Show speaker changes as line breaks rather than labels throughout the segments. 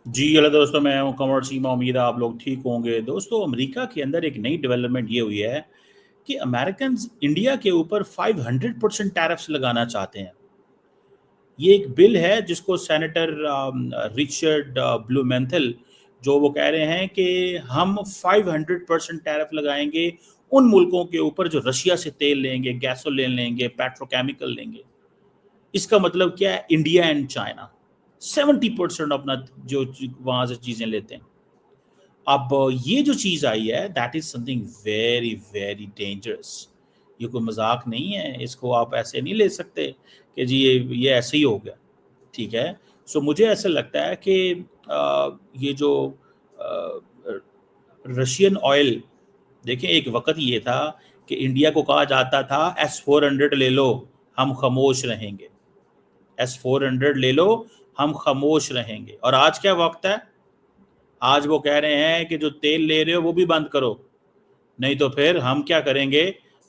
जी hello दोस्तों, मैं हूं कमर सीमा। उम्मीद है आप लोग ठीक होंगे। दोस्तों, अमेरिका के अंदर एक नई डेवलपमेंट ये हुई है कि अमेरिकन इंडिया के ऊपर 500% टैरिफ्स लगाना चाहते हैं। ये एक बिल है जिसको सेनेटर रिचर्ड ब्लूमेंथल जो वो कह रहे हैं कि हम 500% टैरिफ लगाएंगे उन मुल्कों के ऊपर जो रशिया से तेल लेंगे, गैसोलीन लेंगे, पेट्रोकेमिकल लेंगे। इसका मतलब क्या है? इंडिया एंड चाइना 70% अपना जो वहां से चीजें लेते हैं। अब ये जो चीज़ आई है that is something very very dangerous. ये कोई मजाक नहीं है, इसको आप ऐसे नहीं ले सकते कि जी ये ऐसे ही हो गया। ठीक है। सो मुझे ऐसा लगता है कि ये जो रशियन ऑयल, देखें एक वक्त ये था कि इंडिया को कहा जाता था S-400 ले लो, हम खामोश रहेंगे। S-400 ले लो, हम खामोश रहेंगे। और आज क्या वक्त है? आज वो कह रहे हैं कि जो तेल ले रहे हो वो भी बंद करो, नहीं तो फिर हम क्या करेंगे?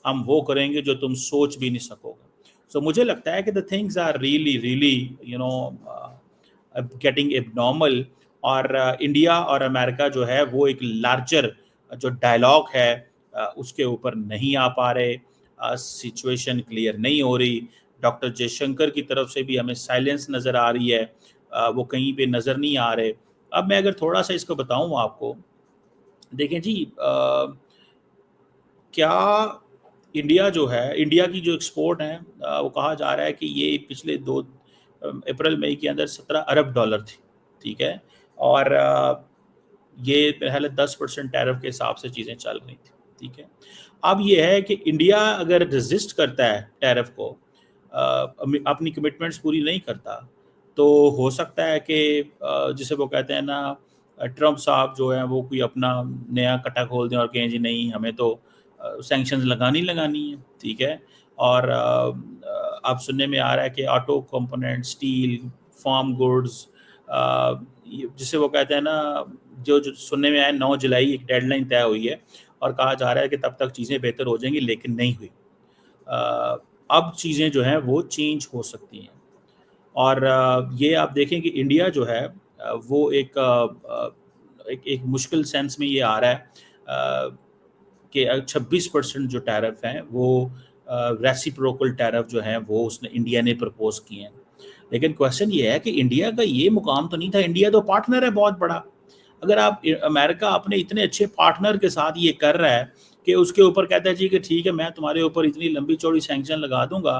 हम वो करेंगे जो तुम सोच भी नहीं सकोगे। सो मुझे लगता है कि the things are really really you know getting abnormal. और इंडिया और अमेरिका जो है वो एक लार्जर जो डायलॉग है उसके ऊपर नहीं आ पा रहे। सिचुएशन क्लियर नहीं हो रही। डॉक्टर जयशंकर की तरफ से भी हमें साइलेंस नज़र आ रही है। वो कहीं पे नज़र नहीं आ रहे। अब मैं अगर थोड़ा सा इसको बताऊं आपको, देखें जी, क्या इंडिया जो है, इंडिया की जो एक्सपोर्ट है वो कहा जा रहा है कि ये पिछले दो अप्रैल मई के अंदर 17 अरब डॉलर थी। ठीक है। और ये पहले 10% टैरिफ के हिसाब से चीज़ें चल रही थी। ठीक है। अब ये है कि इंडिया अगर रेजिस्ट करता है टैरिफ को, अपनी कमिटमेंट्स पूरी नहीं करता, तो हो सकता है कि जिसे वो कहते हैं ना, ट्रम्प साहब जो हैं वो कोई अपना नया कटा खोल दें और कहें जी नहीं, हमें तो सैंक्शंस लगानी है। ठीक है। और अब सुनने में आ रहा है कि auto component, steel, farm goods, जिसे वो कहते हैं ना, जो सुनने में आया 9 जुलाई एक डेडलाइन तय हुई है और कहा जा रहा है कि तब तक चीज़ें बेहतर हो जाएंगी, लेकिन नहीं हुई। अ, अब चीज़ें जो हैं वो चेंज हो सकती हैं। और ये आप देखें कि इंडिया जो है वो एक मुश्किल सेंस में ये आ रहा है कि 26% जो टैरिफ हैं वो रेसिप्रोकल टैरिफ जो हैं वो उसने इंडिया ने प्रपोज किए हैं। लेकिन क्वेश्चन ये है कि इंडिया का ये मुकाम तो नहीं था। इंडिया तो पार्टनर है बहुत बड़ा। अगर आप अमेरिका अपने इतने अच्छे पार्टनर के साथ ये कर रहा है कि उसके ऊपर कहता है जी कि ठीक है, मैं तुम्हारे ऊपर इतनी लंबी चौड़ी सैंक्शन लगा दूंगा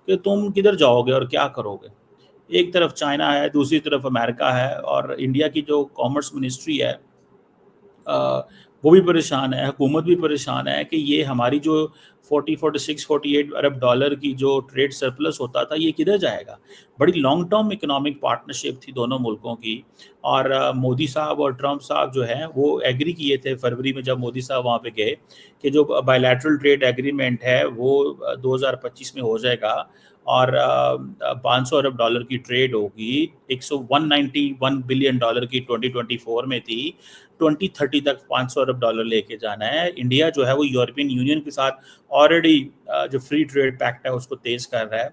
कि तुम किधर जाओगे और क्या करोगे। एक तरफ चाइना है, दूसरी तरफ अमेरिका है, और इंडिया की जो कॉमर्स मिनिस्ट्री है वो भी परेशान है, हुकूमत भी परेशान है कि ये हमारी जो 46-48 अरब डॉलर की जो ट्रेड सरप्लस होता था ये किधर जाएगा। बड़ी लॉन्ग टर्म इकोनॉमिक पार्टनरशिप थी दोनों मुल्कों की। और मोदी साहब और ट्रम्प साहब जो हैं वो एग्री किए थे फरवरी में, जब मोदी साहब वहाँ पे गए, कि जो बायलैटरल ट्रेड एग्रीमेंट है वो 2025 में हो जाएगा। और 500 अरब डॉलर की ट्रेड होगी। 191 बिलियन डॉलर की 2024 में थी। 2030 तक 500 अरब डॉलर लेके जाना है। इंडिया जो है वो यूरोपियन यूनियन के साथ ऑलरेडी जो फ्री ट्रेड पैक्ट है उसको तेज कर रहा है,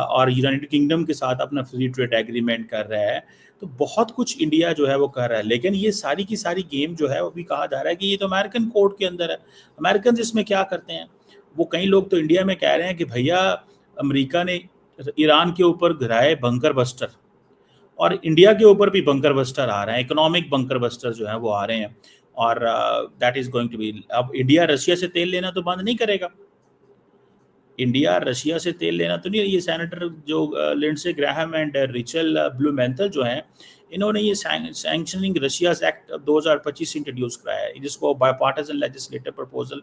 और यूनाइटेड किंगडम के साथ अपना फ्री ट्रेड एग्रीमेंट कर रहा है। तो बहुत कुछ इंडिया जो है वो कर रहा है, लेकिन ये सारी की सारी गेम जो है वो भी कहा जा रहा है कि ये तो अमेरिकन कोर्ट के अंदर है। अमेरिकन इसमें क्या करते हैं? वो कई लोग तो इंडिया में कह रहे हैं कि भैया, अमेरिका ने ईरान के ऊपर गिराए बंकर बस्टर, और इंडिया के ऊपर भी बंकर बस्टर आ रहे हैं, इकोनॉमिक बंकर बस्टर जो है वो आ रहे हैं। और that is going to be, अब इंडिया रशिया से तेल लेना तो बंद नहीं करेगा। इंडिया रशिया से तेल लेना तो नहीं। ये सेनेटर जो Lindsey Graham and Richard Blumenthal जो हैं, इन्होंने ये सैंक्शनिंग रशिया एक्ट 2025 इंट्रोड्यूस कराया है, जिसको बायपार्टिसन लेजिस्लेटिव प्रपोजल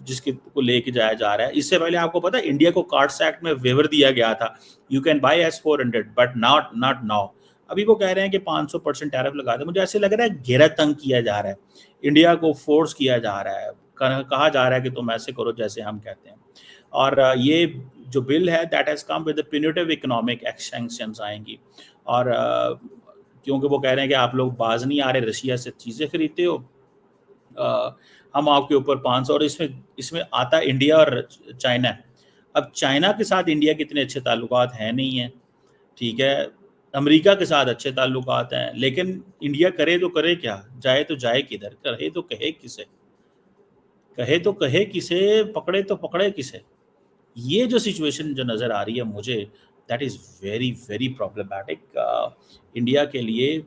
जिसके को लेके जाया जा रहा है। इससे पहले आपको पता है इंडिया को कार्ड्स एक्ट में वेवर दिया गया था, you can buy S-400 but not not now. अभी वो कह रहे हैं कि 500% टैरिफ लगा दे। मुझे ऐसे लग रहा है घेरा तंग किया जा रहा है, इंडिया को फोर्स किया जा रहा है, कहा जा रहा है कि तुम ऐसे करो जैसे हम कहते हैं। और ये जो बिल है that has come with punitive economic sanctions आएंगी। और क्योंकि वो कह रहे हैं कि आप लोग बाज नहीं आ रहे, रशिया से चीज़ें खरीदते हो, हम आपके ऊपर 500। और इसमें इसमें आता इंडिया और चाइना। अब चाइना के साथ इंडिया के इतने अच्छे ताल्लुकात हैं नहीं हैं। ठीक है। अमेरिका के साथ अच्छे ताल्लुकात हैं, लेकिन इंडिया करे तो करे क्या, जाए तो जाए किधर, कहे तो कहे किसे, कहे तो कहे किसे, पकड़े तो पकड़े किसे। ये जो सिचुएशन जो नज़र आ रही है मुझे, that is very very problematic India के लिए।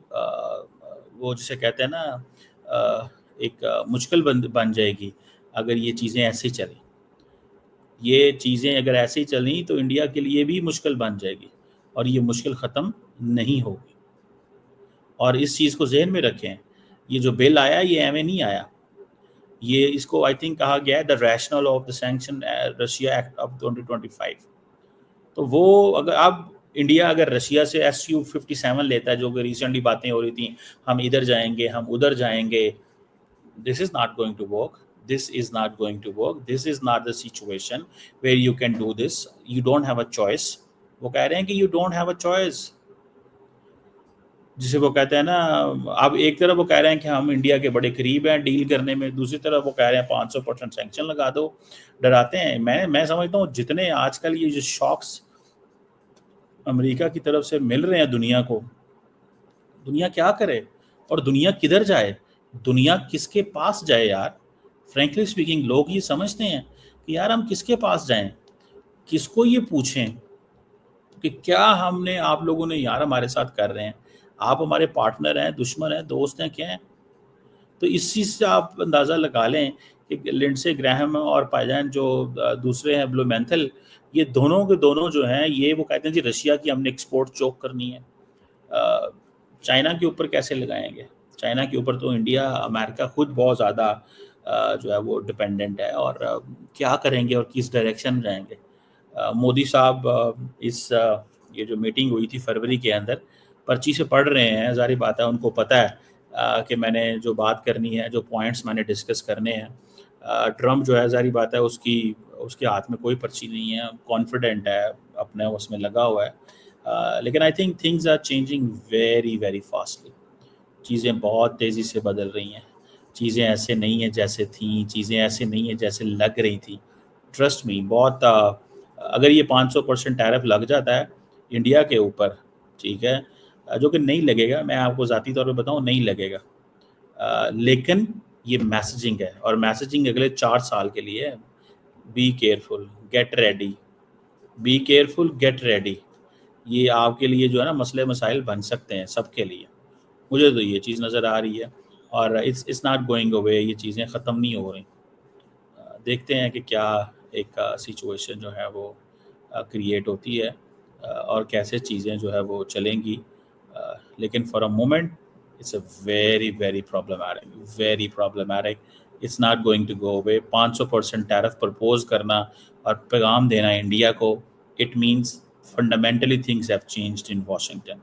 वो जिसे कहते हैं ना, एक मुश्किल बन जाएगी अगर ये चीज़ें ऐसे चलें। ये चीज़ें अगर ऐसे ही चली तो इंडिया के लिए भी मुश्किल बन जाएगी, और ये मुश्किल ख़त्म नहीं होगी। और इस चीज़ को ज़हन में रखें, ये जो बिल आया ये एवं नहीं आया, ये इसको आई थिंक कहा गया है the rational of the sanction Russia act of 2025। तो वो अगर अब इंडिया अगर रशिया से SU-57 लेता है, जो कि रिसेंटली बातें हो रही थी, हम इधर जाएंगे, हम उधर जाएंगे, this is not going to work, this is not going to work, this is not the situation where you can do this, you don't have a choice. वो कह रहे हैं कि you don't have a choice, जिसे वो कहते हैं ना, अब एक तरफ वो कह रहे हैं कि हम इंडिया के बड़े करीब हैं डील करने में, दूसरी तरफ वो कह रहे हैं 500% सैंक्शन लगा दो, डराते हैं। मैं समझता हूँ जितने आजकल ये जो शॉक्स अमेरिका की तरफ से मिल रहे हैं दुनिया को, दुनिया क्या करे और दुनिया किधर जाए, दुनिया किसके पास जाए यार। फ्रैंकली स्पीकिंग, लोग ये समझते हैं कि यार हम किसके पास जाएं, किसको ये पूछें कि क्या हमने, आप लोगों ने यार हमारे साथ कर रहे हैं, आप हमारे पार्टनर हैं, दुश्मन हैं, दोस्त हैं, क्या हैं। तो इस चीज़ से आप अंदाज़ा लगा लें कि लिंडसे ग्राहम और पायजान जो दूसरे हैं ब्लूमेंथल, ये दोनों के दोनों जो हैं, ये वो कहते हैं जी रशिया की हमने एक्सपोर्ट चोक करनी है। चाइना के ऊपर कैसे लगाएंगे, चाइना के ऊपर तो इंडिया अमेरिका खुद बहुत ज़्यादा जो है वो डिपेंडेंट है, और क्या करेंगे और किस डायरेक्शन में जाएंगे। मोदी साहब ये जो मीटिंग हुई थी फरवरी के अंदर, पर्ची से पढ़ रहे हैं, जारी बात है उनको पता है कि मैंने जो बात करनी है, जो पॉइंट्स मैंने डिस्कस करने हैं। ट्रम्प जो है जारी बात है उसके हाथ में कोई पर्ची नहीं है, कॉन्फिडेंट है, अपने उसमें लगा हुआ है। लेकिन I think things are changing very very fastly, चीज़ें बहुत तेज़ी से बदल रही हैं, चीज़ें ऐसे नहीं हैं जैसे थी, चीज़ें ऐसे नहीं हैं जैसे लग रही थी। ट्रस्ट मी, बहुत अगर ये 500% टैरिफ लग जाता है इंडिया के ऊपर, ठीक है, जो कि नहीं लगेगा, मैं आपको ज़ाती तौर पे बताऊँ नहीं लगेगा, लेकिन ये मैसेजिंग है, और मैसेजिंग अगले 4 साल के लिए है। Be careful, get ready, be careful, get ready. ये आपके लिए जो है ना मसले मसाइल बन सकते हैं सबके लिए, मुझे तो ये चीज़ नज़र आ रही है, और इट्स नॉट गोइंग अवे, ये चीज़ें ख़त्म नहीं हो रही। देखते हैं कि क्या एक सिचुएशन जो है वो क्रिएट होती है, और कैसे चीज़ें जो है वो चलेंगी। लेकिन for a moment it's a very very problematic, very problematic. It's not going to go away. 500% tariff propose करना और पैगाम देना इंडिया को, it means fundamentally things have changed in Washington.